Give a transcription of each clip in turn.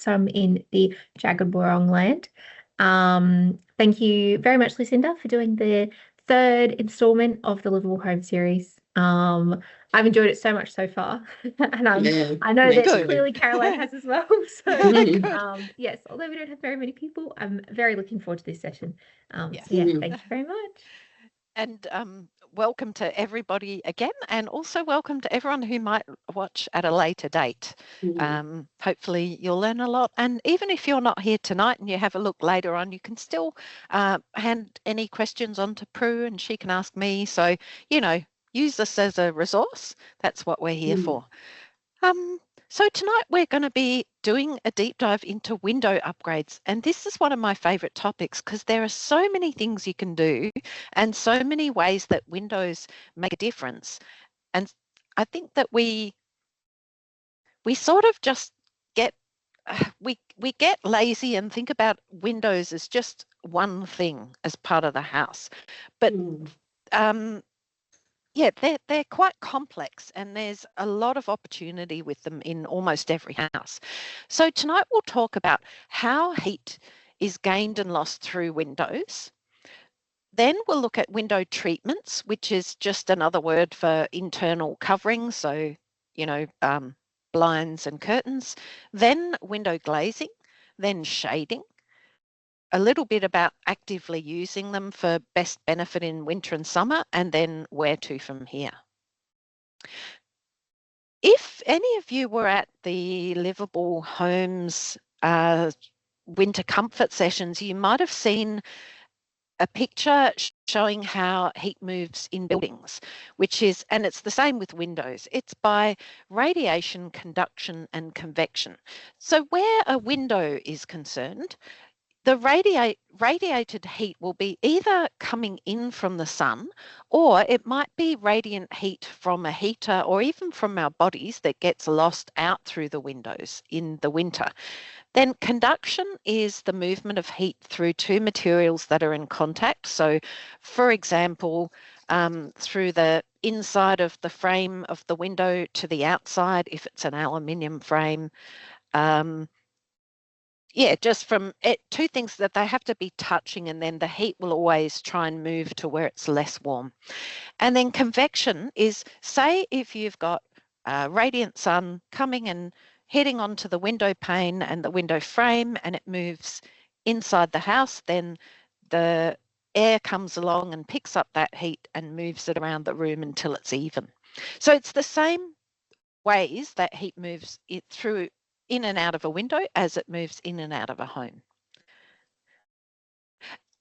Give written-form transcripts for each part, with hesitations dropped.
some in the Jagged Wurrung land. Thank you very much, Lucinda, for doing the third installment of the Livable Home series. I've enjoyed it so much so far, and I know that clearly Caroline has as well. So, yes, although we don't have very many people, I'm very looking forward to this session. Yes. So yeah, thank you very much. And welcome to everybody again, and also welcome to everyone who might watch at a later date. Hopefully you'll learn a lot, and even if you're not here tonight and you have a look later on, you can still hand any questions on to Prue and she can ask me. So, use this as a resource. That's what we're here for. So tonight we're going to be doing a deep dive into window upgrades, and this is one of my favourite topics because there are so many things you can do and so many ways that windows make a difference. And I think that we sort of just get we get lazy and think about windows as just one thing as part of the house, but yeah, they're quite complex, and there's a lot of opportunity with them in almost every house. So tonight we'll talk about how heat is gained and lost through windows. Then we'll look at window treatments, which is just another word for internal covering, so blinds and curtains. Then window glazing, then shading. A little bit about actively using them for best benefit in winter and summer, and then where to from here. If any of you were at the Liveable Homes winter comfort sessions, you might have seen a picture showing how heat moves in buildings, and it's the same with windows. It's by radiation, conduction, and convection. So where a window is concerned, the radiated heat will be either coming in from the sun, or it might be radiant heat from a heater or even from our bodies that gets lost out through the windows in the winter. Then conduction is the movement of heat through two materials that are in contact. So, for example, through the inside of the frame of the window to the outside, if it's an aluminium frame. Just from it, two things that they have to be touching, and then the heat will always try and move to where it's less warm. And then convection is, say, if you've got radiant sun coming and heading onto the window pane and the window frame, and it moves inside the house, then the air comes along and picks up that heat and moves it around the room until it's even. So it's the same ways that heat moves it through in and out of a window as it moves in and out of a home.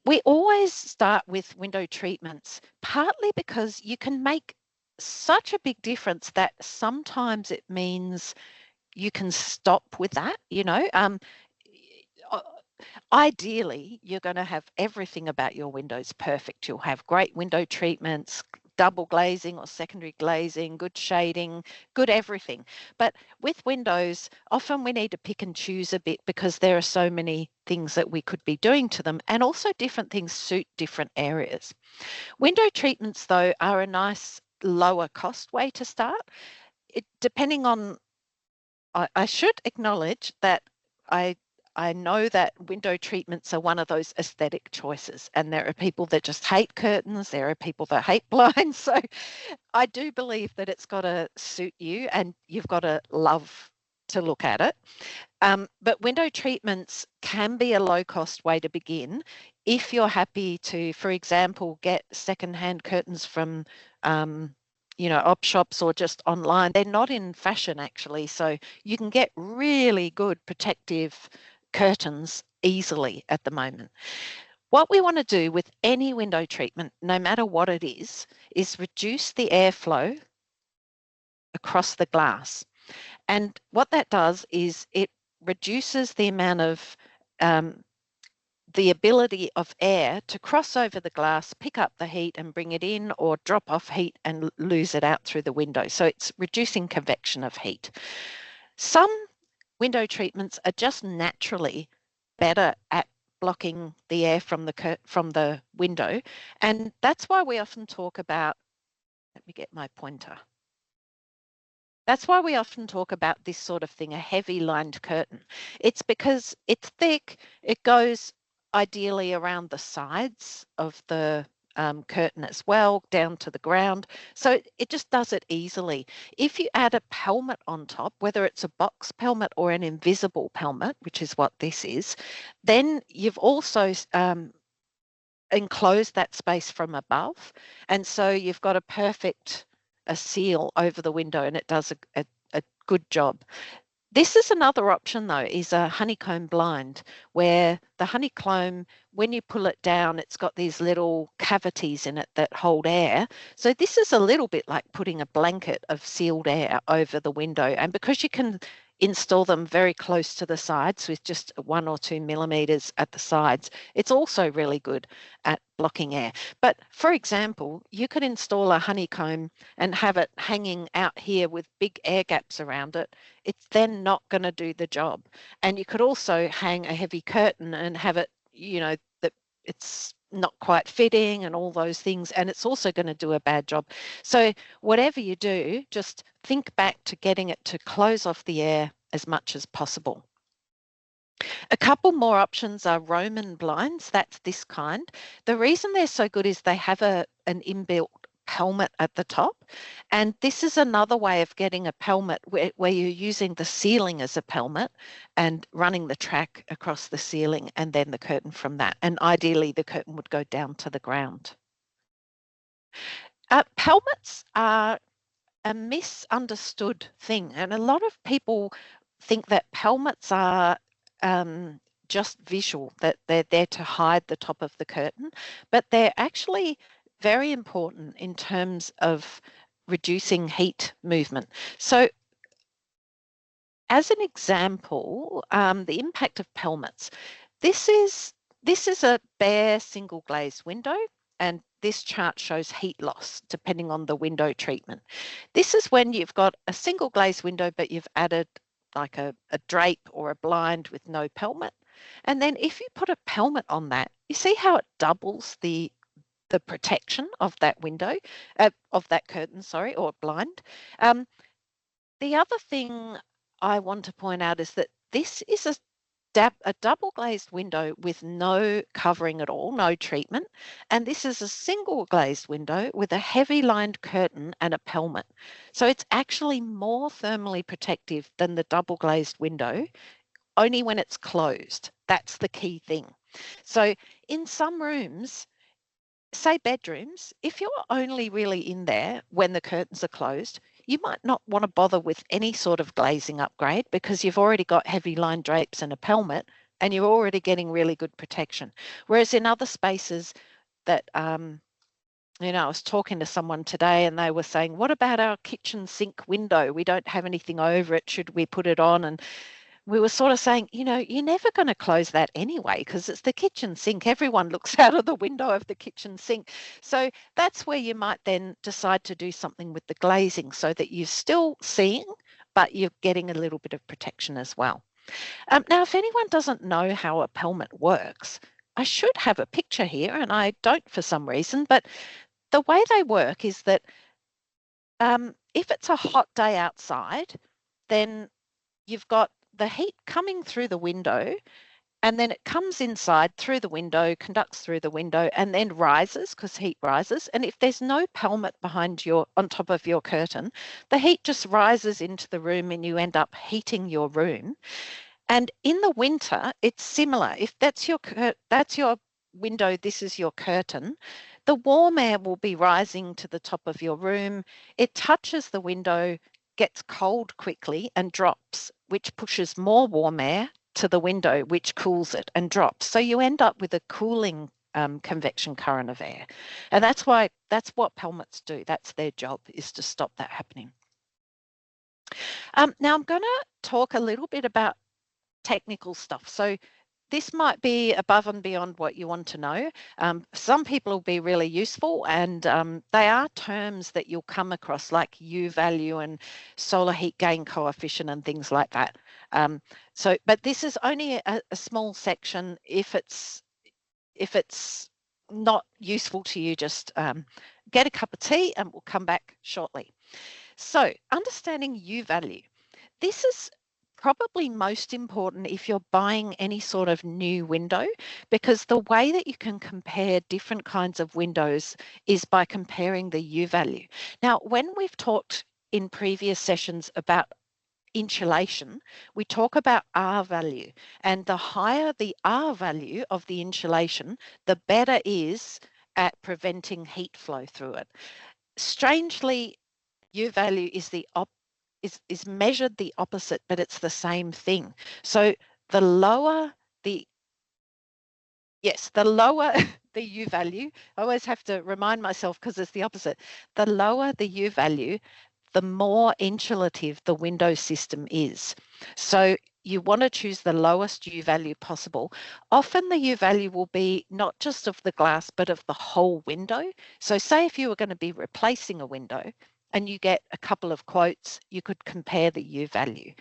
We always start with window treatments, partly because you can make such a big difference that sometimes it means you can stop with that, Ideally, you're going to have everything about your windows perfect. You'll have great window treatments, double glazing or secondary glazing, good shading, good everything. But with windows, often we need to pick and choose a bit because there are so many things that we could be doing to them, and also different things suit different areas. Window treatments, though, are a nice lower cost way to start. Depending on, I should acknowledge that I know that window treatments are one of those aesthetic choices, and there are people that just hate curtains, there are people that hate blinds. So I do believe that it's got to suit you and you've got to love to look at it. But window treatments can be a low-cost way to begin if you're happy to, for example, get second-hand curtains from op shops or just online. They're not in fashion, actually, so you can get really good protective curtains easily at the moment. What we want to do with any window treatment, no matter what it is reduce the airflow across the glass. And what that does is it reduces the amount of the ability of air to cross over the glass, pick up the heat and bring it in, or drop off heat and lose it out through the window. So it's reducing convection of heat. Some window treatments are just naturally better at blocking the air from the window, and that's why we often talk about, let me get my pointer. That's why we often talk about this sort of thing, a heavy lined curtain. It's because it's thick, it goes ideally around the sides of the curtain as well, down to the ground. So it just does it easily. If you add a pelmet on top, whether it's a box pelmet or an invisible pelmet, which is what this is, then you've also enclosed that space from above. And so you've got a seal over the window, and it does a good job. This is another option though, is a honeycomb blind, where the honeycomb, when you pull it down, it's got these little cavities in it that hold air. So this is a little bit like putting a blanket of sealed air over the window. And because you can install them very close to the sides with just 1 or 2 millimeters at the sides, it's also really good at blocking air. But for example, you could install a honeycomb and have it hanging out here with big air gaps around it. It's then not going to do the job. And you could also hang a heavy curtain and have it, that it's not quite fitting and all those things, and it's also going to do a bad job. So whatever you do, just think back to getting it to close off the air as much as possible. A couple more options are Roman blinds. That's this kind. The reason they're so good is they have an inbuilt pelmet at the top. And this is another way of getting a pelmet where you're using the ceiling as a pelmet and running the track across the ceiling and then the curtain from that. And ideally, the curtain would go down to the ground. Pelmets are a misunderstood thing. And a lot of people think that pelmets are just visual, that they're there to hide the top of the curtain, but they're actually very important in terms of reducing heat movement. So as an example, the impact of pelmets. This is a bare single glazed window, and this chart shows heat loss depending on the window treatment. This is when you've got a single glazed window, but you've added like a drape or a blind with no pelmet. And then if you put a pelmet on that, you see how it doubles the protection of that window, of that curtain, sorry, or blind. The other thing I want to point out is that this is a double glazed window with no covering at all, no treatment. And this is a single glazed window with a heavy lined curtain and a pelmet. So it's actually more thermally protective than the double glazed window, only when it's closed. That's the key thing. So in some rooms, say bedrooms, if you're only really in there when the curtains are closed, you might not want to bother with any sort of glazing upgrade because you've already got heavy line drapes and a pelmet and you're already getting really good protection. Whereas in other spaces that, I was talking to someone today and they were saying, what about our kitchen sink window? We don't have anything over it. Should we put it on? And we were sort of saying, you're never going to close that anyway because it's the kitchen sink. Everyone looks out of the window of the kitchen sink. So that's where you might then decide to do something with the glazing so that you're still seeing, but you're getting a little bit of protection as well. Now, if anyone doesn't know how a pelmet works, I should have a picture here and I don't for some reason, but the way they work is that if it's a hot day outside, then you've got the heat coming through the window and then it comes inside through the window, conducts through the window and then rises because heat rises. And if there's no pelmet on top of your curtain, the heat just rises into the room and you end up heating your room. And in the winter, it's similar. If that's your window, this is your curtain, the warm air will be rising to the top of your room. It touches the window, gets cold quickly and drops, which pushes more warm air to the window, which cools it and drops. So you end up with a cooling convection current of air. And that's what pelmets do. That's their job, is to stop that happening. Now I'm going to talk a little bit about technical stuff. So this might be above and beyond what you want to know. Some people will be really useful, and they are terms that you'll come across like U value and solar heat gain coefficient and things like that. But this is only a small section. If it's not useful to you, just get a cup of tea and we'll come back shortly. So understanding U value. This is probably most important if you're buying any sort of new window, because the way that you can compare different kinds of windows is by comparing the U value. Now, when we've talked in previous sessions about insulation, we talk about R value, and the higher the R value of the insulation, the better is at preventing heat flow through it. Strangely, U value is measured the opposite, but it's the same thing. So the lower the the lower the U value, I always have to remind myself because it's the opposite. The lower the U value, the more insulative the window system is. So you want to choose the lowest U value possible. Often the U value will be not just of the glass, but of the whole window. So say if you were going to be replacing a window and you get a couple of quotes, you could compare the U value.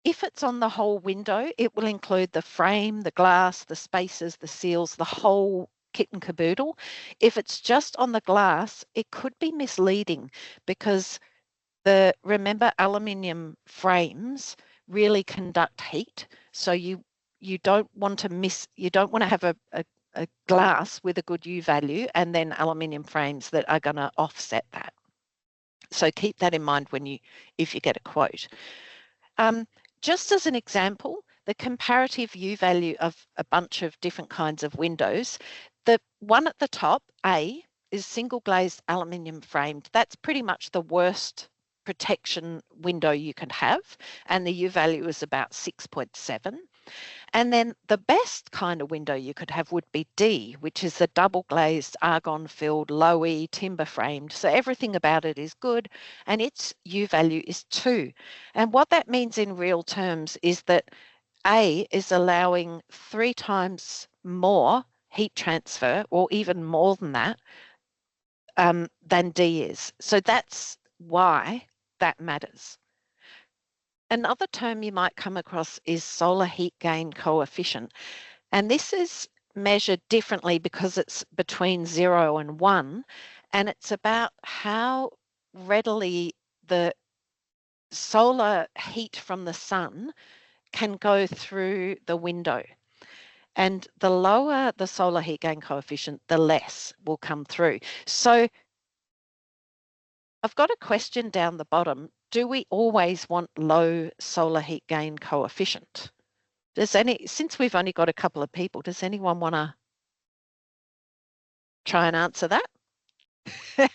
If it's on the whole window, it will include the frame, the glass, the spaces, the seals, the whole kit and caboodle. If it's just on the glass, it could be misleading because remember, aluminium frames really conduct heat. So you don't want to have a glass with a good U value and then aluminium frames that are going to offset that. So keep that in mind if you get a quote. Just as an example, the comparative U value of a bunch of different kinds of windows, the one at the top, A, is single glazed aluminium framed. That's pretty much the worst protection window you can have, and the U value is about 6.7. And then the best kind of window you could have would be D, which is the double glazed, argon filled, low E, timber framed. So everything about it is good, and its U value is 2. And what that means in real terms is that A is allowing 3 times more heat transfer, or even more than that, than D is. So that's why that matters. Another term you might come across is solar heat gain coefficient. And this is measured differently because it's between 0 and 1. And it's about how readily the solar heat from the sun can go through the window. And the lower the solar heat gain coefficient, the less will come through. So I've got a question down the bottom. Do we always want low solar heat gain coefficient? Since we've only got a couple of people, does anyone want to try and answer that?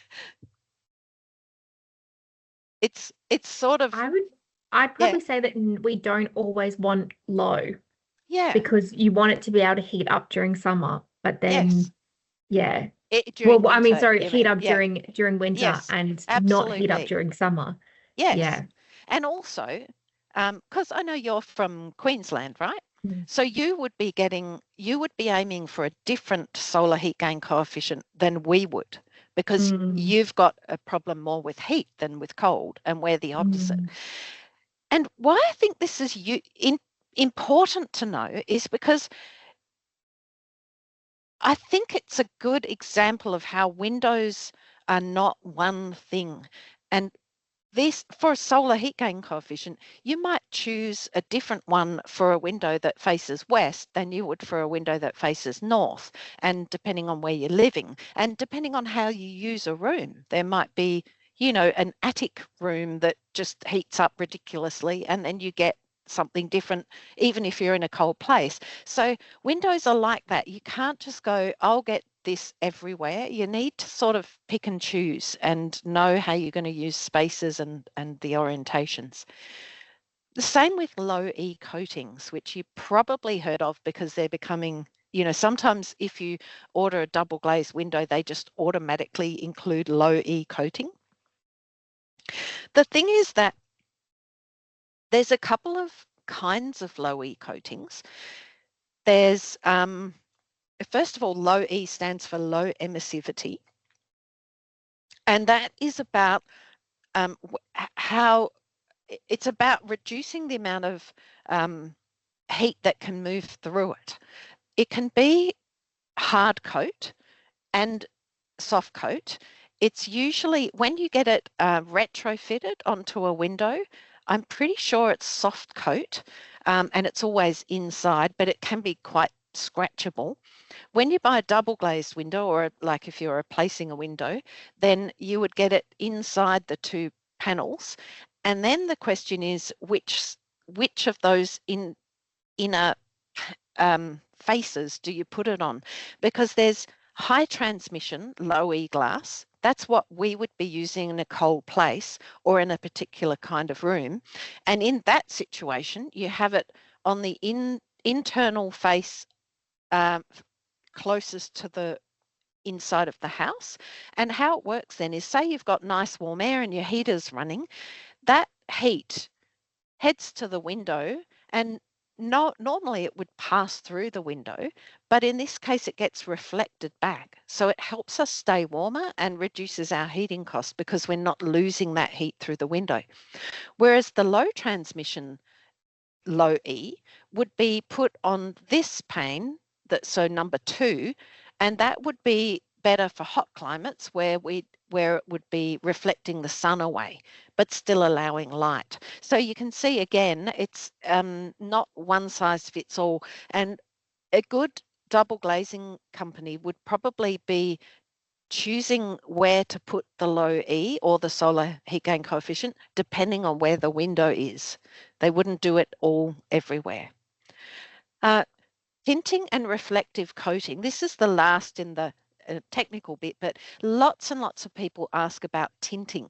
It's sort of, I'd yeah, probably say that we don't always want low yeah, because you want it to be able to heat up during summer, but yes. then yeah. During Well, I mean, winter, sorry, you heat mean? up Yeah, during winter yes, and not heat up absolutely. during summer. Yes. Yeah. And also, because I know you're from Queensland, right? Mm. So you would be aiming for a different solar heat gain coefficient than we would, because Mm. you've got a problem more with heat than with cold, and we're the opposite. Mm. And why I think this is important to know is because I think it's a good example of how windows are not one thing. And this, for a solar heat gain coefficient, you might choose a different one for a window that faces west than you would for a window that faces north. And depending on where you're living and depending on how you use a room, there might be, an attic room that just heats up ridiculously, and then you get something different even if you're in a cold place. So windows are like that. You can't just go, I'll get this everywhere. You need to sort of pick and choose and know how you're going to use spaces and the orientations. The same with low E coatings, which you probably heard of because they're becoming, sometimes if you order a double glazed window, they just automatically include low E coating. The thing is that there's a couple of kinds of low E coatings. There's, first of all, low E stands for low emissivity. And that is about how it's about reducing the amount of heat that can move through it. It can be hard coat and soft coat. it's usually when you get it retrofitted onto a window, I'm pretty sure it's soft coat, and it's always inside, but it can be quite scratchable. When you buy a double glazed window, or like if you're replacing a window, then you would get it inside the two panels. And then the question is which of those inner faces do you put it on? Because there's high transmission, low E glass. That's what we would be using in a cold place or in a particular kind of room. And in that situation, you have it on the internal face closest to the inside of the house. And how it works then is, say you've got nice warm air and your heater's running, that heat heads to the window, and normally it would pass through the window, but in this case it gets reflected back. So it helps us stay warmer and reduces our heating costs because we're not losing that heat through the window. Whereas the low transmission low E would be put on this pane, so number 2, and that would be better for hot climates where it would be reflecting the sun away, but still allowing light. So you can see again, it's not one size fits all. And a good double glazing company would probably be choosing where to put the low E or the solar heat gain coefficient, depending on where the window is. They wouldn't do it all everywhere. Tinting and reflective coating. This is the last in the technical bit, but lots and lots of people ask about tinting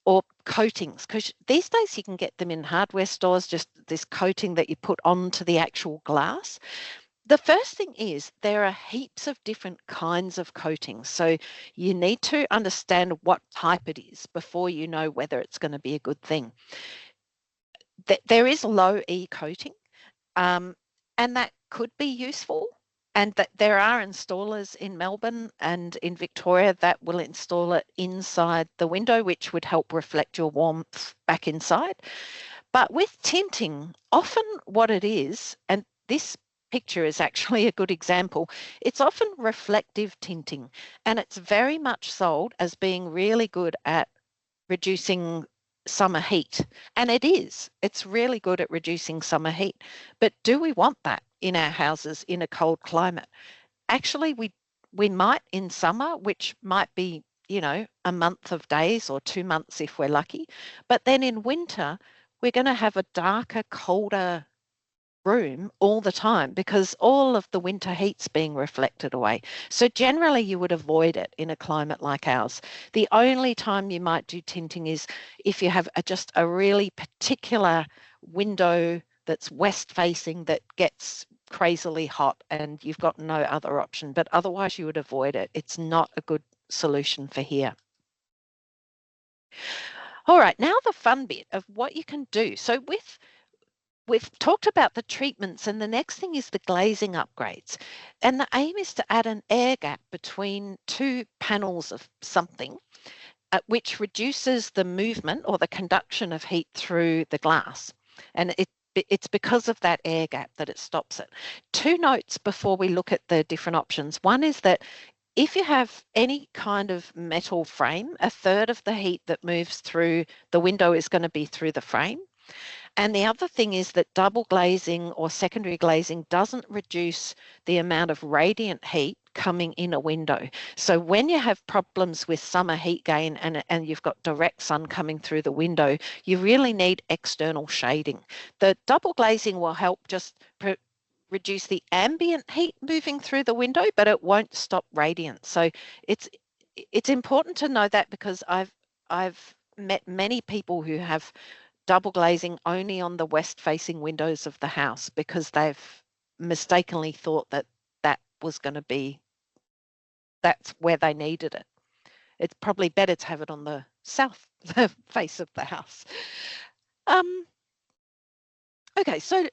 or coatings, because these days you can get them in hardware stores, just this coating that you put onto the actual glass. The first thing is there are heaps of different kinds of coatings. So you need to understand what type it is before you know whether it's going to be a good thing. There is low E coating, and that could be useful. And that there are installers in Melbourne and in Victoria that will install it inside the window, which would help reflect your warmth back inside. But with tinting, often what it is, and this picture is actually a good example, it's often reflective tinting, and it's very much sold as being really good at reducing summer heat. And it is. It's really good at reducing summer heat. But do we want that in our houses in a cold climate? Actually, we might in summer, which might be, a month of days or 2 months if we're lucky. But then in winter, we're going to have a darker, colder room all the time because all of the winter heat's being reflected away. So generally you would avoid it in a climate like ours. The only time you might do tinting is if you have just a really particular window that's west facing that gets crazily hot and you've got no other option, but otherwise you would avoid it. It's not a good solution for here. All right, now the fun bit of what you can do. So we've talked about the treatments, and the next thing is the glazing upgrades. And the aim is to add an air gap between two panels of something, which reduces the movement or the conduction of heat through the glass. And it's because of that air gap that it stops it. 2 notes before we look at the different options. One is that if you have any kind of metal frame, 1/3 of the heat that moves through the window is going to be through the frame. And the other thing is that double glazing or secondary glazing doesn't reduce the amount of radiant heat coming in a window. So when you have problems with summer heat gain and you've got direct sun coming through the window, you really need external shading. The double glazing will help just reduce the ambient heat moving through the window, but it won't stop radiance. So it's important to know that because I've met many people who have double glazing only on the west facing windows of the house because they've mistakenly thought that that was going to be, that's where they needed it. It's probably better to have it on the south face of the house. Okay, so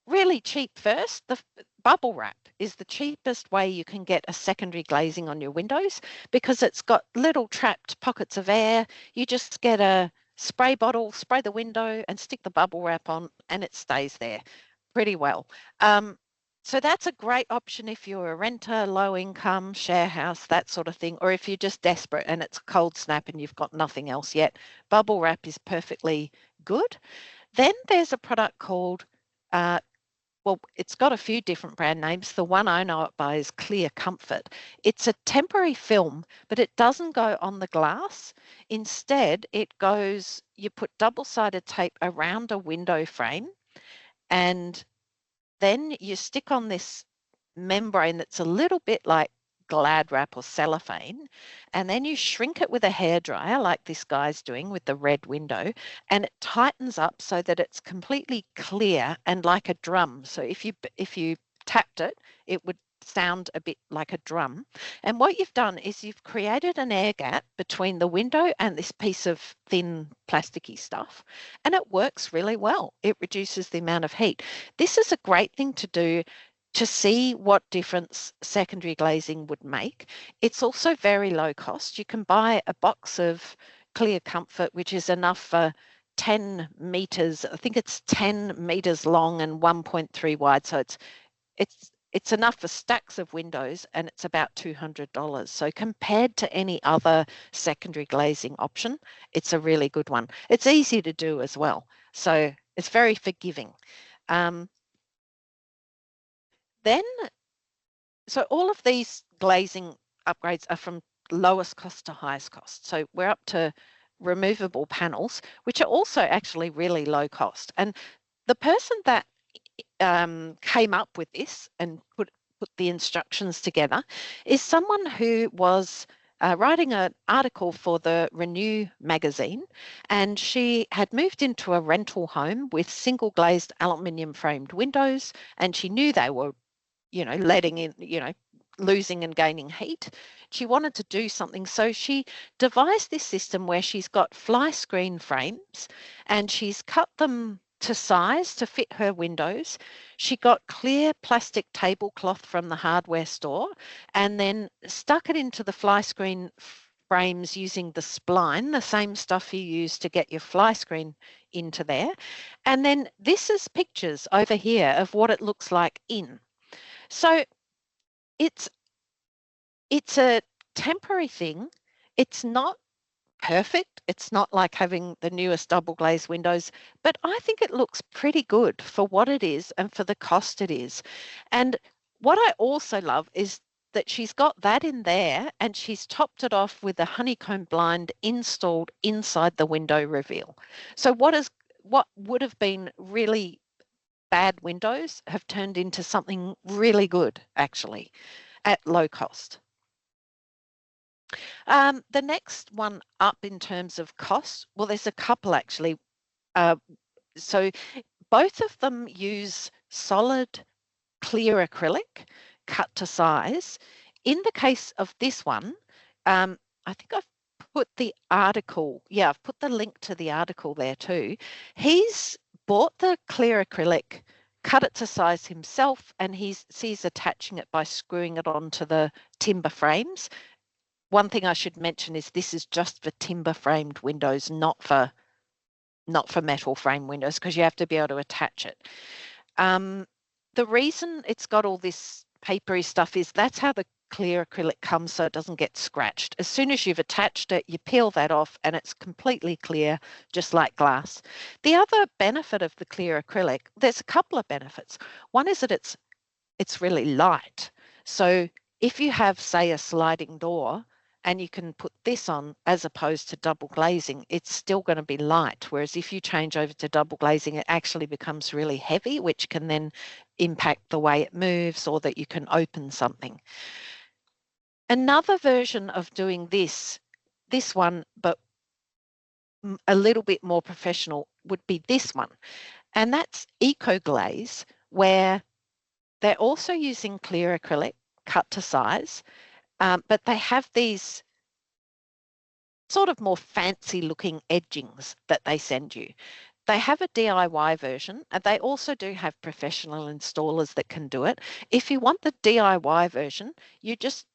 really cheap first, the bubble wrap is the cheapest way you can get a secondary glazing on your windows because it's got little trapped pockets of air. You just get a spray bottle, spray the window and stick the bubble wrap on and it stays there pretty well. So that's a great option if you're a renter, low income, share house, that sort of thing, or if you're just desperate and it's cold snap and you've got nothing else yet. Bubble wrap is perfectly good. Then there's a product called, well, it's got a few different brand names. The one I know it by is Clear Comfort. It's a temporary film, but it doesn't go on the glass. Instead, you put double-sided tape around a window frame, and then you stick on this membrane that's a little bit like Glad wrap or cellophane, and then you shrink it with a hairdryer like this guy's doing with the red window, and it tightens up so that it's completely clear and like a drum. So if you tapped it, it would sound a bit like a drum. And what you've done is you've created an air gap between the window and this piece of thin plasticky stuff, and it works really well. It reduces the amount of heat. This is a great thing to do to see what difference secondary glazing would make. It's also very low cost. You can buy a box of Clear Comfort, which is enough for 10 meters. I think it's 10 meters long and 1.3 wide. So it's enough for stacks of windows, and it's about $200. So compared to any other secondary glazing option, it's a really good one. It's easy to do as well. So it's very forgiving. Then, so all of these glazing upgrades are from lowest cost to highest cost. So we're up to removable panels, which are also actually really low cost. And the person that came up with this and put the instructions together is someone who was writing an article for the Renew magazine, and she had moved into a rental home with single glazed aluminium framed windows, and she knew they were letting in, losing and gaining heat. She wanted to do something. So she devised this system where she's got fly screen frames and she's cut them to size to fit her windows. She got clear plastic tablecloth from the hardware store and then stuck it into the fly screen frames using the spline, the same stuff you use to get your fly screen into there. And then this is pictures over here of what it looks like in. So it's a temporary thing. It's not perfect. It's not like having the newest double glazed windows, but I think it looks pretty good for what it is and for the cost it is. And what I also love is that she's got that in there and she's topped it off with a honeycomb blind installed inside the window reveal. So what would have been really bad windows have turned into something really good, actually, at low cost. The next one up in terms of cost, well, there's a couple actually. So both of them use solid clear acrylic cut to size. In the case of this one, I think I've put the article, I've put the link to the article there too. He's bought the clear acrylic, cut it to size himself, and he's attaching it by screwing it onto the timber frames. One thing I should mention is this is just for timber framed windows, not for metal frame windows, because you have to be able to attach it. The reason it's got all this papery stuff is that's how the clear acrylic comes, so it doesn't get scratched. As soon as you've attached it, you peel that off and it's completely clear, just like glass. The other benefit of the clear acrylic, there's a couple of benefits. One is that it's really light. So if you have, say, a sliding door and you can put this on as opposed to double glazing, it's still going to be light. Whereas if you change over to double glazing, it actually becomes really heavy, which can then impact the way it moves or that you can open something. Another version of doing this one, but a little bit more professional, would be this one. And that's Eco Glaze, where they're also using clear acrylic cut to size, but they have these sort of more fancy looking edgings that they send you. They have a DIY version, and they also do have professional installers that can do it. If you want the DIY version, you just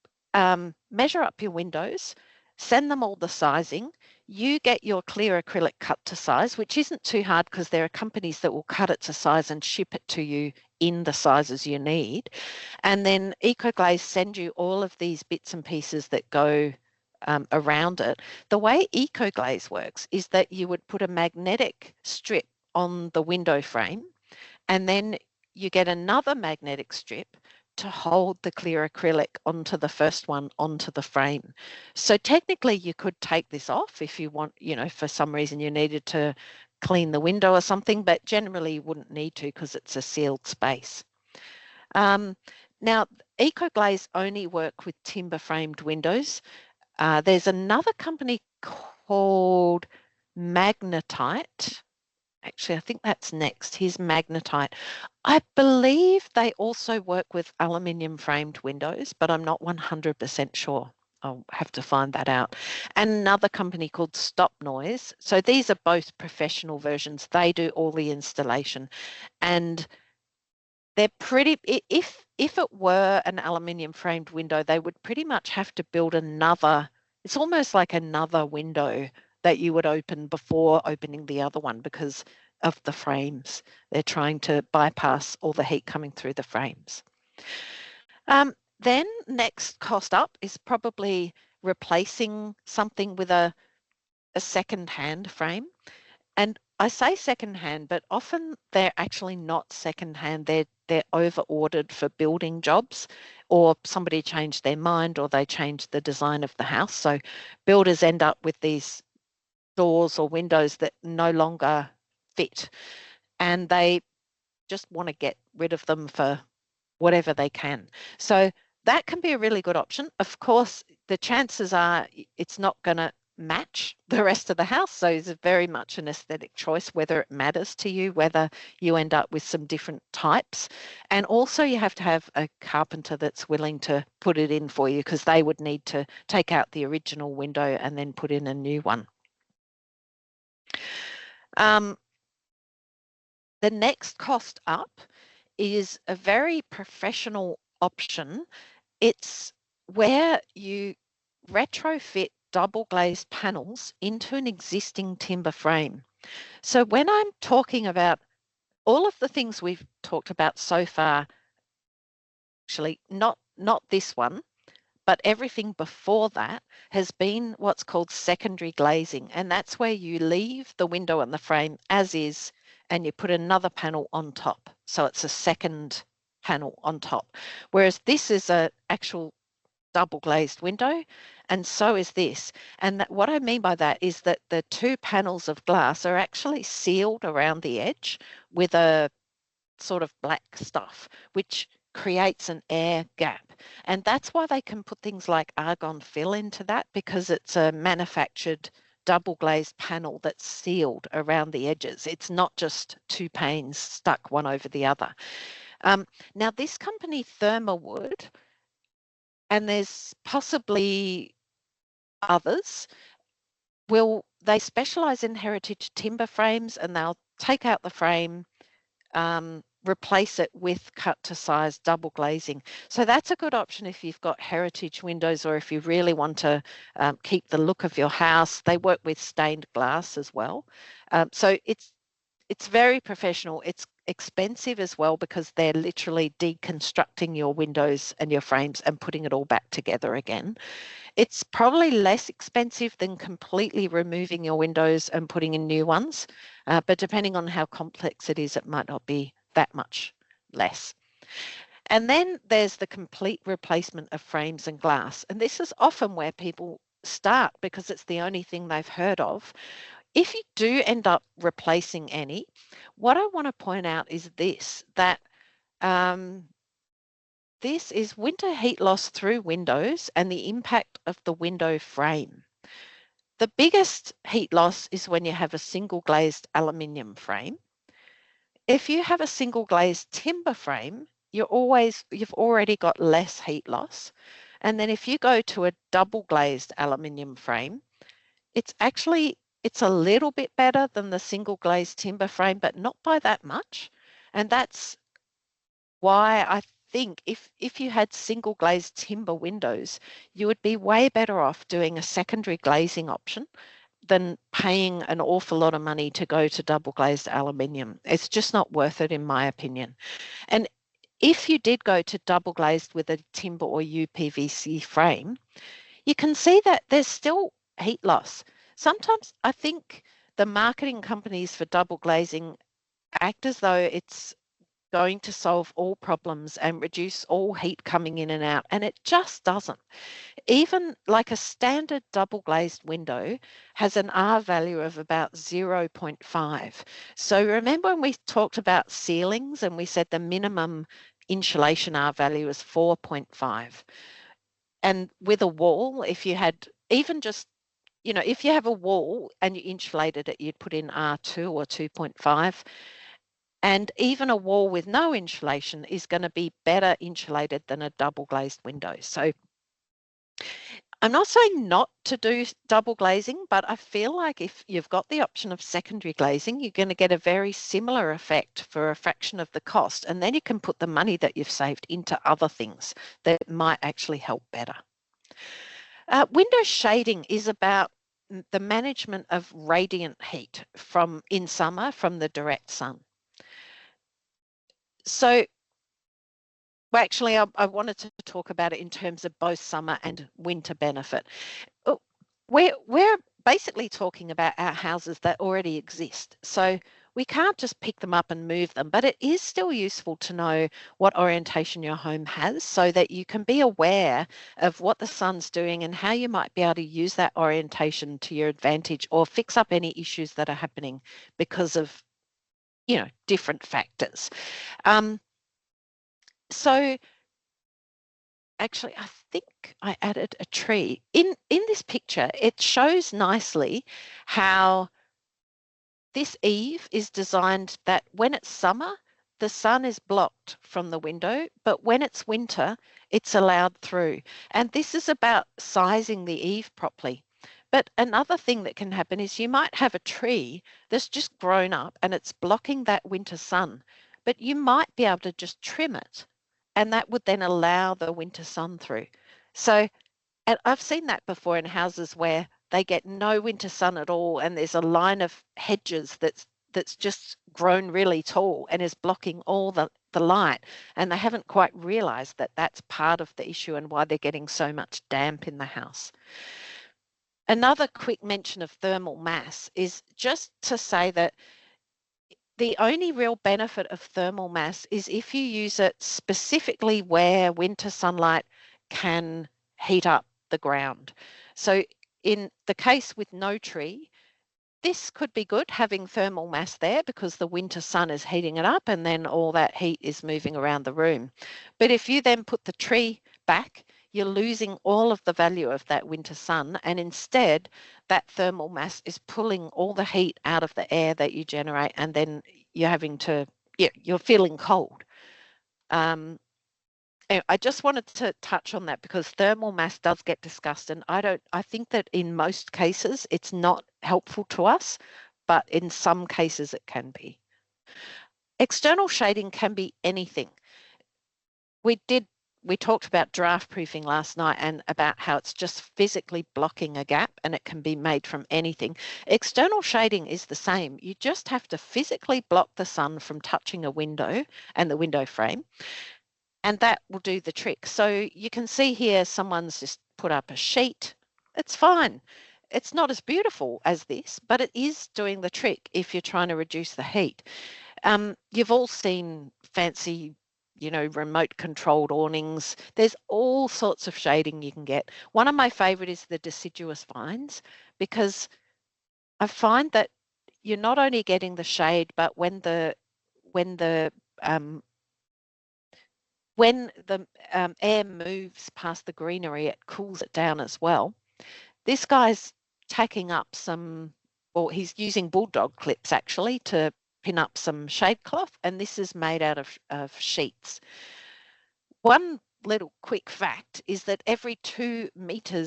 measure up your windows, send them all the sizing. You get your clear acrylic cut to size, which isn't too hard because there are companies that will cut it to size and ship it to you in the sizes you need. And then EcoGlaze send you all of these bits and pieces that go around it. The way EcoGlaze works is that you would put a magnetic strip on the window frame, and then you get another magnetic strip to hold the clear acrylic onto the first one onto the frame. So technically you could take this off if you want, for some reason you needed to clean the window or something, but generally you wouldn't need to because it's a sealed space. Now, EcoGlaze only work with timber framed windows. There's another company called Magnetite. Actually, I think that's next. Here's Magnetite. I believe they also work with aluminium framed windows, but I'm not 100% sure. I'll have to find that out. And another company called Stop Noise. So these are both professional versions. They do all the installation, and they're pretty, if it were an aluminium framed window, they would pretty much have to build another, it's almost like another window that you would open before opening the other one because of the frames. They're trying to bypass all the heat coming through the frames. Then next cost up is probably replacing something with a second-hand frame. And I say second-hand, but often they're actually not second-hand. They're over-ordered for building jobs, or somebody changed their mind, or they changed the design of the house. So builders end up with these doors or windows that no longer fit, and they just want to get rid of them for whatever they can. So that can be a really good option. Of course, the chances are it's not going to match the rest of the house. So it's very much an aesthetic choice, whether it matters to you, whether you end up with some different types. And also you have to have a carpenter that's willing to put it in for you, because they would need to take out the original window and then put in a new one. The next cost up is a very professional option. It's where you retrofit double glazed panels into an existing timber frame. So when I'm talking about all of the things we've talked about so far, actually not this one, but everything before that has been what's called secondary glazing. And that's where you leave the window and the frame as is, and you put another panel on top. So it's a second panel on top. Whereas this is an actual double glazed window, and so is this. And what I mean by that is that the two panels of glass are actually sealed around the edge with a sort of black stuff, which creates an air gap. And that's why they can put things like argon fill into that, because it's a manufactured double glazed panel that's sealed around the edges. It's not just two panes stuck one over the other. Now, this company, Thermawood, and there's possibly others, they specialize in heritage timber frames, and they'll take out the frame, replace it with cut to size double glazing. So that's a good option if you've got heritage windows, or if you really want to keep the look of your house. They work with stained glass as well. So it's very professional. It's expensive as well, because they're literally deconstructing your windows and your frames and putting it all back together again. It's probably less expensive than completely removing your windows and putting in new ones, but depending on how complex it is, it might not be that much less. And then there's the complete replacement of frames and glass. And this is often where people start, because it's the only thing they've heard of. If you do end up replacing any, what I want to point out is this, that this is winter heat loss through windows and the impact of the window frame. The biggest heat loss is when you have a single glazed aluminium frame. If you have a single glazed timber frame, you've already got less heat loss. And then if you go to a double glazed aluminium frame, it's a little bit better than the single glazed timber frame, but not by that much. And that's why I think if you had single glazed timber windows, you would be way better off doing a secondary glazing option, than paying an awful lot of money to go to double glazed aluminium. It's just not worth it, in my opinion. And if you did go to double glazed with a timber or UPVC frame, you can see that there's still heat loss. Sometimes I think the marketing companies for double glazing act as though it's going to solve all problems and reduce all heat coming in and out, and it just doesn't. Even like a standard double glazed window has an R value of about 0.5. So remember when we talked about ceilings and we said the minimum insulation R value is 4.5. And with a wall, if you had even just, if you have a wall and you insulated it, you'd put in R2 or 2.5. And even a wall with no insulation is going to be better insulated than a double glazed window. So I'm not saying not to do double glazing, but I feel like if you've got the option of secondary glazing, you're going to get a very similar effect for a fraction of the cost. And then you can put the money that you've saved into other things that might actually help better. Window shading is about the management of radiant heat in summer from the direct sun. So, well, actually, I wanted to talk about it in terms of both summer and winter benefit. We're basically talking about our houses that already exist. So we can't just pick them up and move them, but it is still useful to know what orientation your home has so that you can be aware of what the sun's doing and how you might be able to use that orientation to your advantage or fix up any issues that are happening because of, different factors. So actually, I think I added a tree. In this picture, it shows nicely how this eave is designed that when it's summer, the sun is blocked from the window, but when it's winter, it's allowed through. And this is about sizing the eave properly. But another thing that can happen is you might have a tree that's just grown up and it's blocking that winter sun, but you might be able to just trim it and that would then allow the winter sun through. So, and I've seen that before in houses where they get no winter sun at all and there's a line of hedges that's just grown really tall and is blocking all the light, and they haven't quite realized that that's part of the issue and why they're getting so much damp in the house. Another quick mention of thermal mass is just to say that the only real benefit of thermal mass is if you use it specifically where winter sunlight can heat up the ground. So in the case with no tree, this could be good having thermal mass there because the winter sun is heating it up and then all that heat is moving around the room. But if you then put the tree back, you're losing all of the value of that winter sun, and instead that thermal mass is pulling all the heat out of the air that you generate, and then you're having to, you're feeling cold. I just wanted to touch on that because thermal mass does get discussed, and I think that in most cases it's not helpful to us, but in some cases it can be. External shading can be anything. We talked about draft proofing last night and about how it's just physically blocking a gap and it can be made from anything. External shading is the same. You just have to physically block the sun from touching a window and the window frame, and that will do the trick. So you can see here someone's just put up a sheet. It's fine. It's not as beautiful as this, but it is doing the trick if you're trying to reduce the heat. You've all seen fancy, remote controlled awnings. There's all sorts of shading you can get. One of my favorite is the deciduous vines, because I find that you're not only getting the shade, but when the air moves past the greenery, it cools it down as well. This guy's tacking up he's using bulldog clips actually to pin up some shade cloth, and this is made out of sheets. One little quick fact is that every meter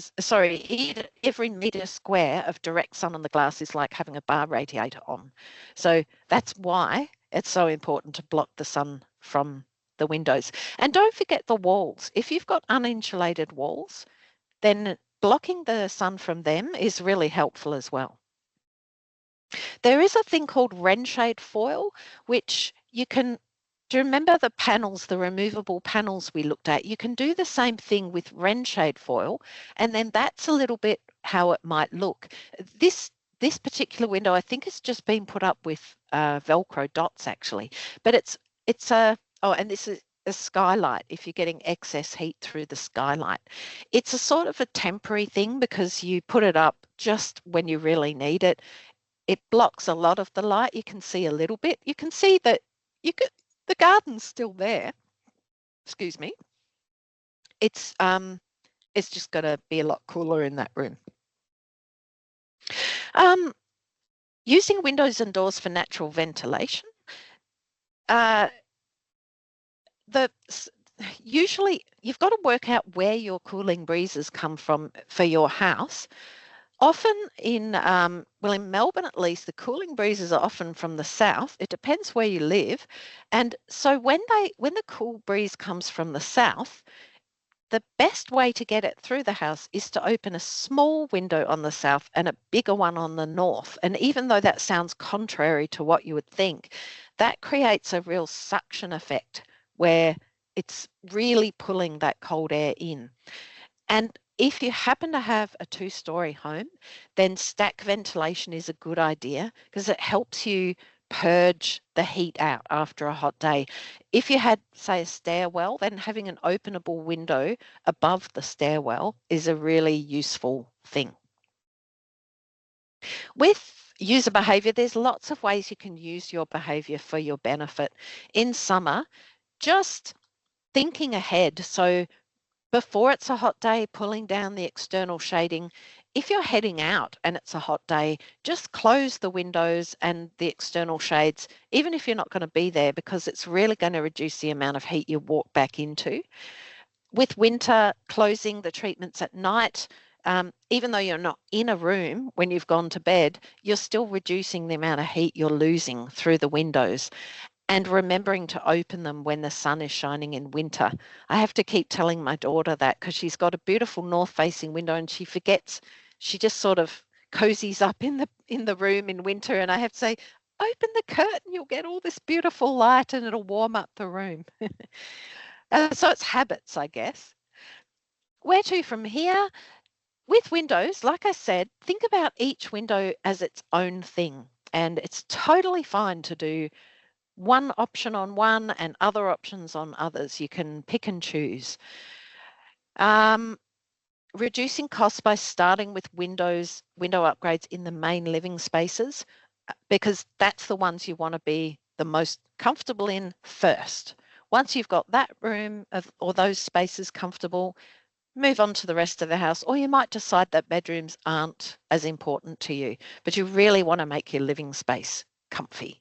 square of direct sun on the glass is like having a bar radiator on. So that's why it's so important to block the sun from the windows. And don't forget the walls. If you've got uninsulated walls, then blocking the sun from them is really helpful as well. There is a thing called rainshade foil, which you can. Do you remember the panels, the removable panels we looked at? You can do the same thing with rainshade foil, and then that's a little bit how it might look. This this particular window, I think, has just been put up with Velcro dots actually, but it's a oh, and this is a skylight. If you're getting excess heat through the skylight, it's a sort of a temporary thing because you put it up just when you really need it. It blocks a lot of the light. You can see a little bit. You can see that you could the garden's still there. Excuse me. It's it's just going to be a lot cooler in that room. Um, Using windows and doors for natural ventilation. The Usually you've got to work out where your cooling breezes come from for your house. Often in Melbourne at least, the cooling breezes are often from the south. It depends where you live. And so when the cool breeze comes from the south, the best way to get it through the house is to open a small window on the south and a bigger one on the north. And even though that sounds contrary to what you would think, that creates a real suction effect where it's really pulling that cold air in. And if you happen to have a two-story home, then stack ventilation is a good idea because it helps you purge the heat out after a hot day. If you had, say, a stairwell, then having an openable window above the stairwell is a really useful thing. With user behavior, there's lots of ways you can use your behavior for your benefit. In summer, just thinking ahead. So before it's a hot day, pulling down the external shading. If you're heading out and it's a hot day, just close the windows and the external shades, even if you're not going to be there, because it's really going to reduce the amount of heat you walk back into. With winter, closing the treatments at night, even though you're not in a room when you've gone to bed, you're still reducing the amount of heat you're losing through the windows, and remembering to open them when the sun is shining in winter. I have to keep telling my daughter that because she's got a beautiful north-facing window and she forgets. She just sort of cozies up in the room in winter, and I have to say, open the curtain, you'll get all this beautiful light and it'll warm up the room. So it's habits, I guess. Where to from here? With windows, like I said, think about each window as its own thing. And it's totally fine to do one option on one and other options on others. You can pick and choose. Reducing costs by starting with window upgrades in the main living spaces, because that's the ones you want to be the most comfortable in first. Once you've got that room or those spaces comfortable, move on to the rest of the house. Or you might decide that bedrooms aren't as important to you, but you really want to make your living space comfy.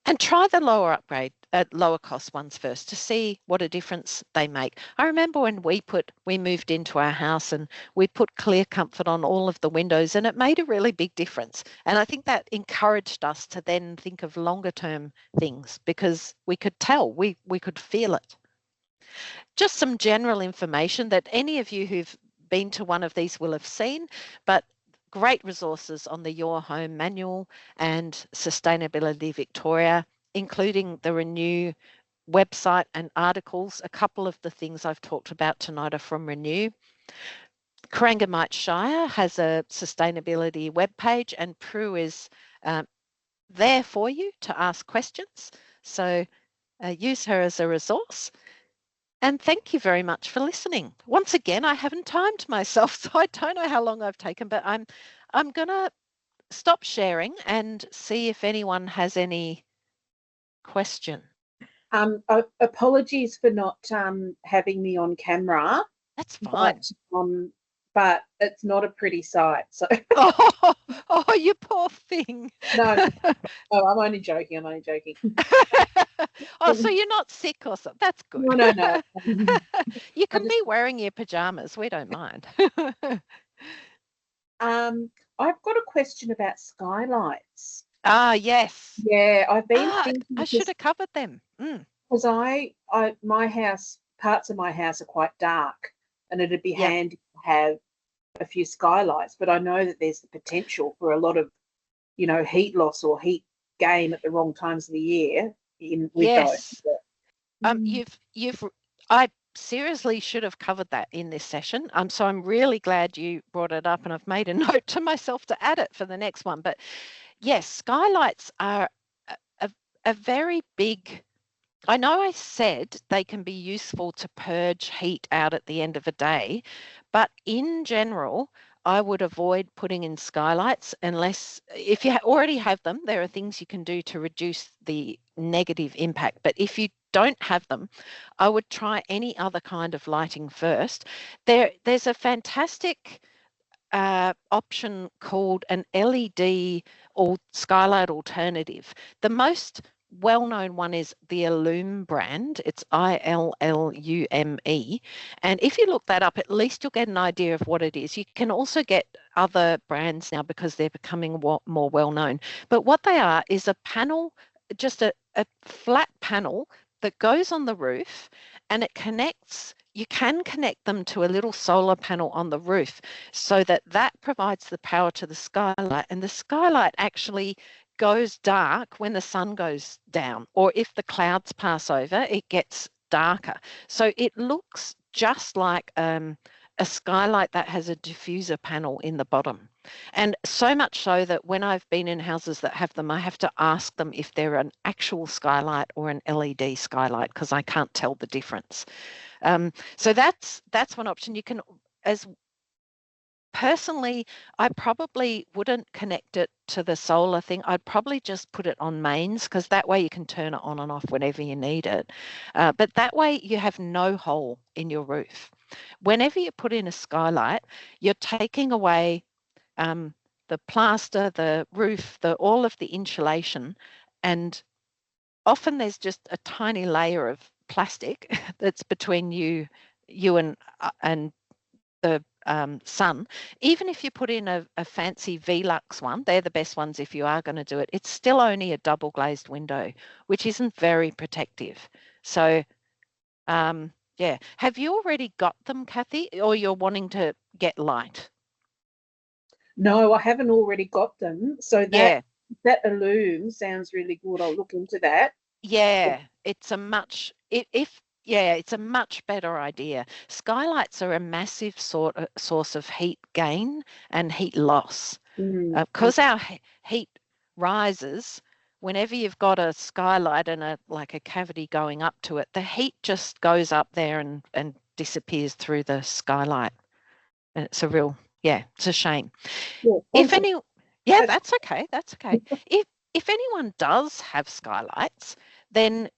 And try the lower cost ones first to see what a difference they make. I remember when we moved into our house and we put Clear Comfort on all of the windows, and it made a really big difference. And I think that encouraged us to then think of longer term things because we could tell, we could feel it. Just some general information that any of you who've been to one of these will have seen, but great resources on the Your Home Manual and Sustainability Victoria, including the Renew website and articles. A couple of the things I've talked about tonight are from Renew. Corangamite Shire has a sustainability webpage, and Prue is there for you to ask questions. So use her as a resource. And thank you very much for listening. Once again, I haven't timed myself, so I don't know how long I've taken, but I'm going to stop sharing and see if anyone has any question. Apologies for not having me on camera. That's fine. But it's not a pretty sight. So oh, you poor thing. No, I'm only joking. Oh, so you're not sick or something? That's good. No. You can be wearing your pajamas. We don't mind. I've got a question about skylights. Ah, yes. Yeah, I've been thinking. I should have covered them. Because my house, parts of my house are quite dark, and it'd be handy to have a few skylights. But I know that there's the potential for a lot of heat loss or heat gain at the wrong times of the year with those. Yes. Mm. I seriously should have covered that in this session. So I'm really glad you brought it up, and I've made a note to myself to add it for the next one. But yes, skylights are a very big. I know I said they can be useful to purge heat out at the end of a day, but in general, I would avoid putting in skylights unless, if you already have them, there are things you can do to reduce the negative impact. But if you don't have them, I would try any other kind of lighting first. There's a fantastic option called an LED or skylight alternative. The most well-known one is the Illume brand. It's Illume. And if you look that up, at least you'll get an idea of what it is. You can also get other brands now because they're becoming more well-known. But what they are is a panel, just a flat panel that goes on the roof, and you can connect them to a little solar panel on the roof so that provides the power to the skylight, and the skylight actually goes dark when the sun goes down, or if the clouds pass over, it gets darker. So it looks just like a skylight that has a diffuser panel in the bottom. And so much so that when I've been in houses that have them, I have to ask them if they're an actual skylight or an LED skylight, because I can't tell the difference. So that's one option. You can, as personally, I probably wouldn't connect it to the solar thing. I'd probably just put it on mains, because that way you can turn it on and off whenever you need it. But that way you have no hole in your roof. Whenever you put in a skylight, you're taking away the plaster, the roof, all of the insulation, and often there's just a tiny layer of plastic that's between you and the sun. Even if you put in a fancy Velux one, they're the best ones if you are going to do it, it's still only a double glazed window, which isn't very protective. So yeah, have you already got them, Kathy, or you're wanting to get light? No, I haven't already got them. So Yeah. that Illume sounds really good. I'll look into that. Yeah, it's a much it's a much better idea. Skylights are a massive source of heat gain and heat loss. Because our heat rises, whenever you've got a skylight and a cavity going up to it, the heat just goes up there and disappears through the skylight. And it's it's a shame. Yeah, That's okay. That's okay. If anyone does have skylights, then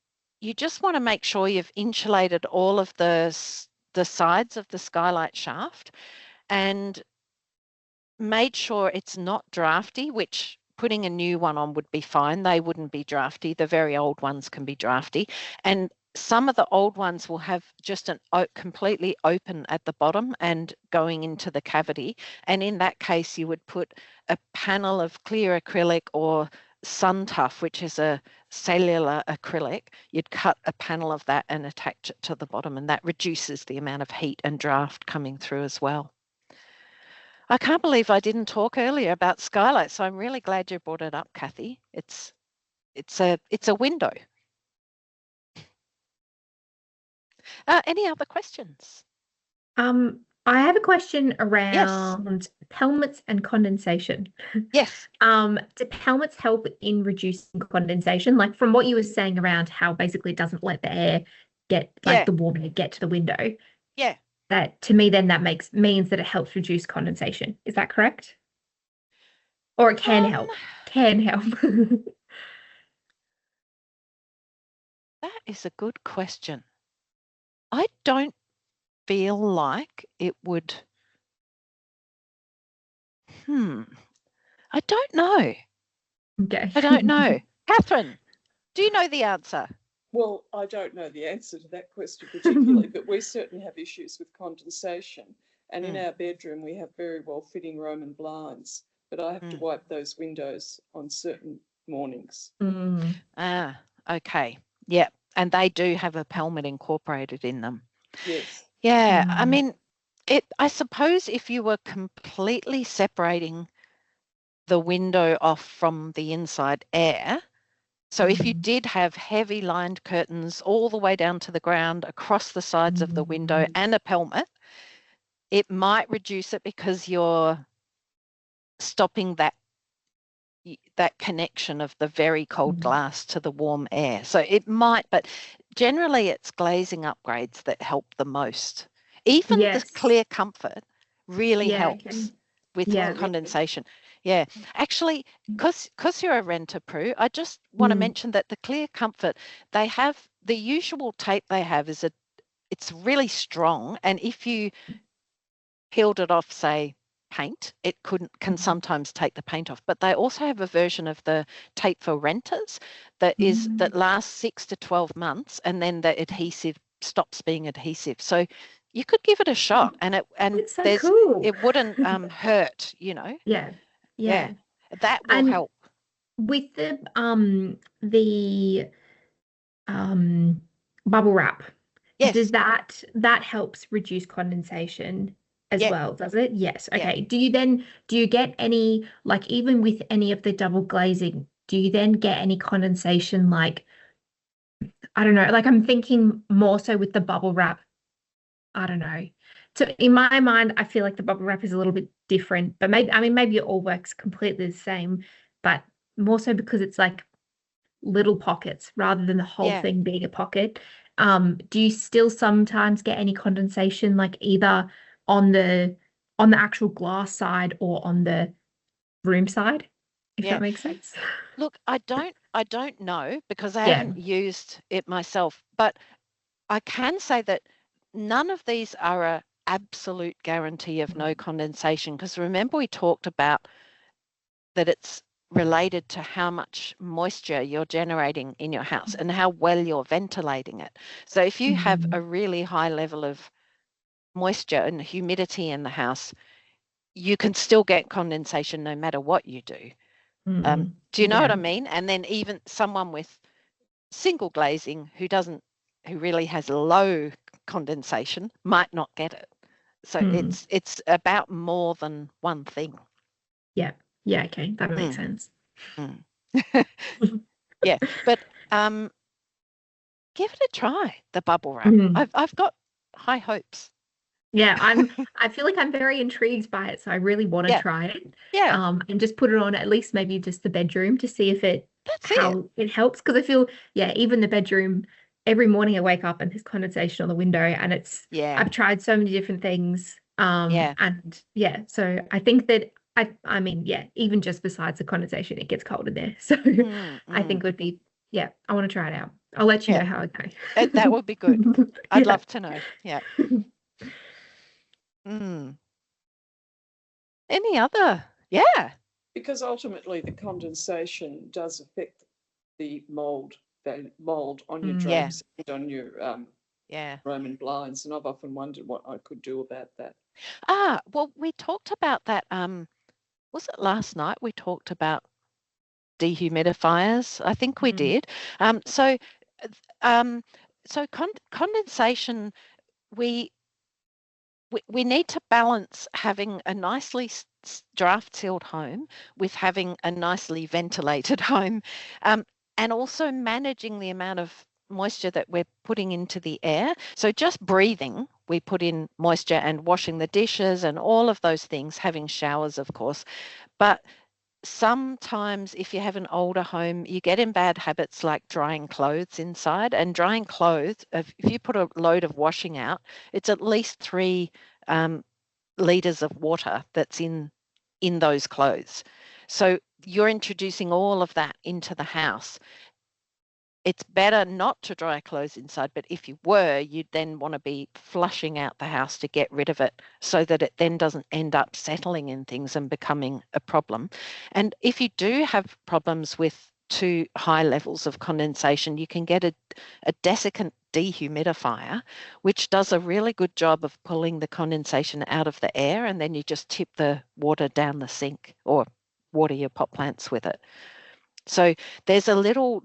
you just want to make sure you've insulated all of the sides of the skylight shaft and made sure it's not drafty, which putting a new one on would be fine. They wouldn't be drafty. The very old ones can be drafty. And some of the old ones will have just an completely open at the bottom and going into the cavity. And in that case, you would put a panel of clear acrylic or Sun Tough, which is a cellular acrylic. You'd cut a panel of that and attach it to the bottom, and that reduces the amount of heat and draft coming through as well. I can't believe I didn't talk earlier about skylights, so I'm really glad you brought it up, Kathy. It's a window. Any other questions? I have a question around pelmets and condensation. Yes. Do pelmets help in reducing condensation? Like from what you were saying around how basically it doesn't let the air the warm air get to the window. Yeah. That to me then that means that it helps reduce condensation. Is that correct? Or it can help. Can help. That is a good question. I don't feel like it would. I don't know. Okay. I don't know. Catherine, do you know the answer? Well, I don't know the answer to that question particularly, but we certainly have issues with condensation. And in our bedroom, we have very well-fitting Roman blinds, but I have to wipe those windows on certain mornings. Okay. Yeah. And they do have a pelmet incorporated in them. Yes. Yeah. I mean, I suppose if you were completely separating the window off from the inside air. So if you did have heavy lined curtains all the way down to the ground, across the sides of the window and a pelmet, it might reduce it because you're stopping that connection of the very cold glass to the warm air. So it might, but generally it's glazing upgrades that help the most. Even the clear comfort really helps with condensation. Yeah, actually, because you're a renter, Prue, I just want to mention that the clear comfort, they have the usual tape they have it's really strong, and if you peeled it off, say, paint, it can sometimes take the paint off. But they also have a version of the tape for renters that lasts 6 to 12 months, and then the adhesive stops being adhesive. So you could give it a shot, and it's so cool. it wouldn't hurt, you know. Yeah. That will help. With the bubble wrap, does that helps reduce condensation as well, does it? Yes. Okay. Do you get any, like, even with any of the double glazing, do you then get any condensation, like, I don't know, like I'm thinking more so with the bubble wrap, I don't know. So in my mind, I feel like the bubble wrap is a little bit different, but maybe it all works completely the same, but more so because it's like little pockets rather than the whole thing being a pocket. Do you still sometimes get any condensation, like either on the actual glass side or on the room side, if that makes sense? Look, I don't know because I haven't used it myself, but I can say that none of these are a absolute guarantee of no condensation, because remember we talked about that it's related to how much moisture you're generating in your house and how well you're ventilating it. So if you have a really high level of moisture and humidity in the house, you can still get condensation no matter what you do. Do you know what I mean? And then even someone with single glazing who really has low condensation might not get it. So it's about more than one thing. Yeah. Okay, that makes sense. Yeah, but give it a try, the bubble wrap. I've got high hopes. Yeah, I feel like I'm very intrigued by it, so I really want to try it. And just put it on at least maybe just the bedroom to see if it helps, because I feel even the bedroom, every morning I wake up and there's condensation on the window, and I've tried so many different things. And so I think that I mean even just besides the condensation, it gets cold in there. So I think it would be I want to try it out. I'll let you know how it goes. That would be good. I'd love to know. Yeah. Any other? Yeah. Because ultimately the condensation does affect the mold on your drapes and on your Roman blinds, and I've often wondered what I could do about that. Well, we talked about that. Was it last night we talked about dehumidifiers? I think we did. So condensation, we need to balance having a nicely draft sealed home with having a nicely ventilated home, and also managing the amount of moisture that we're putting into the air. So just breathing, we put in moisture, and washing the dishes and all of those things, having showers, of course. But sometimes if you have an older home, you get in bad habits like drying clothes inside, and drying clothes, if you put a load of washing out, it's at least 3 liters of water that's in those clothes. So you're introducing all of that into the house. It's better not to dry clothes inside, but if you were, you'd then want to be flushing out the house to get rid of it, so that it then doesn't end up settling in things and becoming a problem. And if you do have problems with too high levels of condensation, you can get a desiccant dehumidifier, which does a really good job of pulling the condensation out of the air, and then you just tip the water down the sink or water your pot plants with it. So there's a little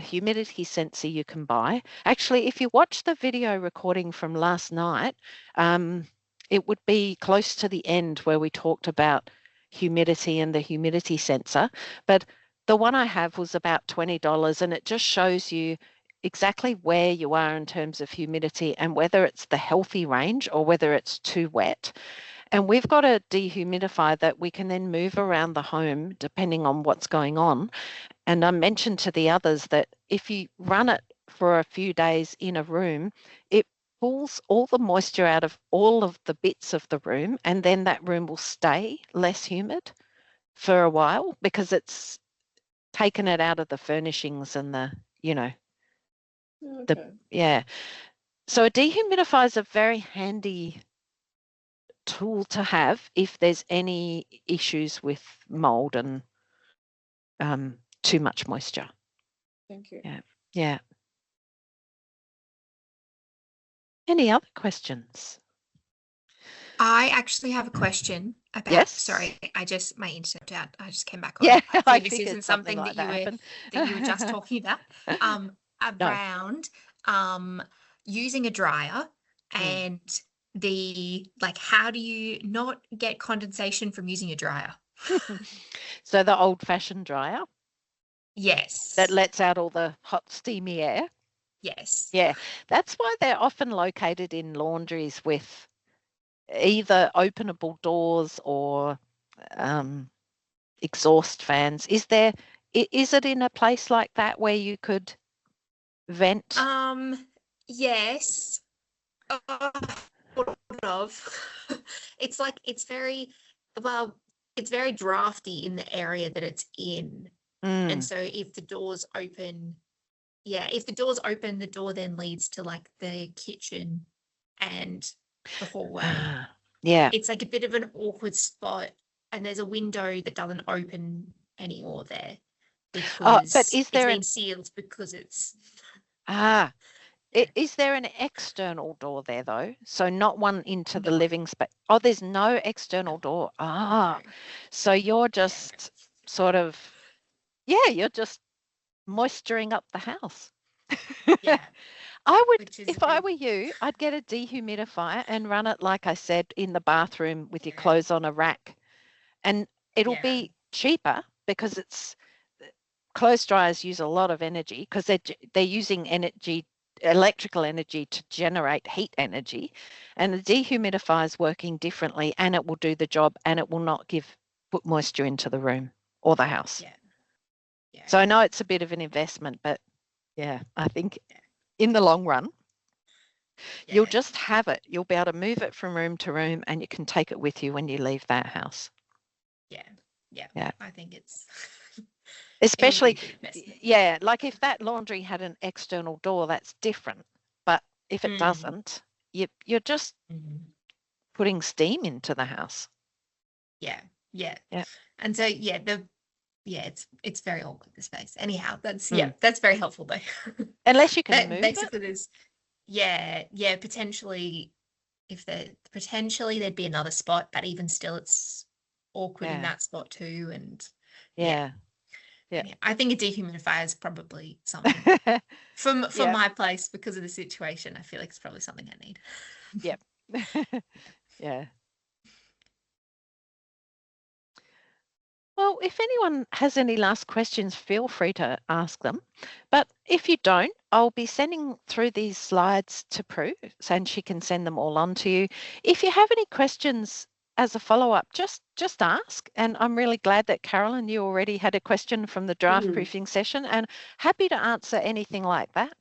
humidity sensor you can buy. Actually, if you watch the video recording from last night, it would be close to the end where we talked about humidity and the humidity sensor. But the one I have was about $20, and it just shows you exactly where you are in terms of humidity and whether it's the healthy range or whether it's too wet. And we've got a dehumidifier that we can then move around the home depending on what's going on. And I mentioned to the others that if you run it for a few days in a room, it pulls all the moisture out of all of the bits of the room, and then that room will stay less humid for a while because it's taken it out of the furnishings and Okay. yeah. So a dehumidifier is a very handy tool to have if there's any issues with mold and too much moisture. Thank you. Yeah. Any other questions? I actually have a question about. Yes. Sorry, my internet out. I just came back on. Yeah, I I think this figured isn't something like that you were just talking about. Around using a dryer and how do you not get condensation from using a dryer? So the old-fashioned dryer Yes. that lets out all the hot, steamy air. Yes. Yeah, that's why they're often located in laundries with either openable doors or exhaust fans. Is it in a place like that where you could vent? Yes. Sort of. It's very drafty in the area that it's in. And so if the doors open, the door then leads to like the kitchen and the hallway. Yeah. It's like a bit of an awkward spot, and there's a window that doesn't open anymore there because but is there it's been sealed because it's is there an external door there though? So not one into the living space. Oh, there's no external door. So you're just sort of you're just moisturing up the house. Yeah. I would, if I were you, I'd get a dehumidifier and run it, like I said, in the bathroom with your clothes on a rack. And it'll be cheaper because clothes dryers use a lot of energy because they're using electrical energy to generate heat energy. And the dehumidifier is working differently, and it will do the job, and it will not put moisture into the room or the house. Yeah. So I know it's a bit of an investment, but I think in the long run, you'll just have it. You'll be able to move it from room to room, and you can take it with you when you leave that house. Yeah. I think it's especially, like if that laundry had an external door, that's different. But if it doesn't, you're just putting steam into the house. Yeah. And so it's very awkward, the space. Anyhow, that's that's very helpful though. Unless you can move basically it. There's potentially there'd be another spot, but even still it's awkward in that spot too. And I think a dehumidifier is probably something for my place because of the situation. I feel like it's probably something I need. Yep. Yeah. Well, if anyone has any last questions, feel free to ask them. But if you don't, I'll be sending through these slides to Prue, and she can send them all on to you. If you have any questions as a follow-up, just ask. And I'm really glad that Carolyn, you already had a question from the draft proofing session, and happy to answer anything like that.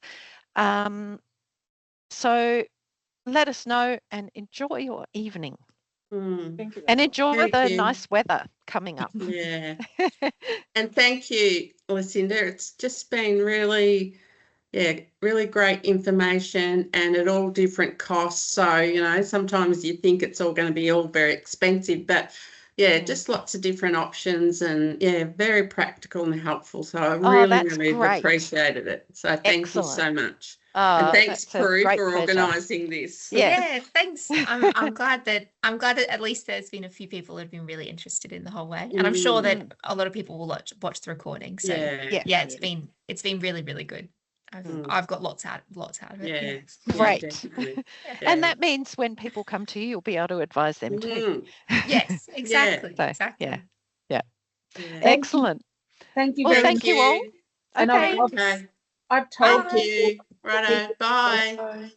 So let us know and enjoy your evening. Thank you. And enjoy the nice weather coming up. Yeah. And thank you, Lucinda. It's just been really great information, and at all different costs. So, sometimes you think it's all going to be all very expensive, but just lots of different options, and very practical and helpful. So I really appreciated it. So thank you so much. And thanks, Prue, for organising this. Yeah, thanks. I'm glad that at least there's been a few people that have been really interested in the whole way, and I'm sure that a lot of people will watch the recording. So it's been really, really good. I've got lots out of it. Yeah, Great. definitely. Yeah. And that means when people come to you, you'll be able to advise them too. Yes, exactly. So, Exactly. yeah. Yeah. Excellent. Thank you Well, very thank much. you all. And Okay. Okay. I've told Thank you. Righto. Bye. Bye.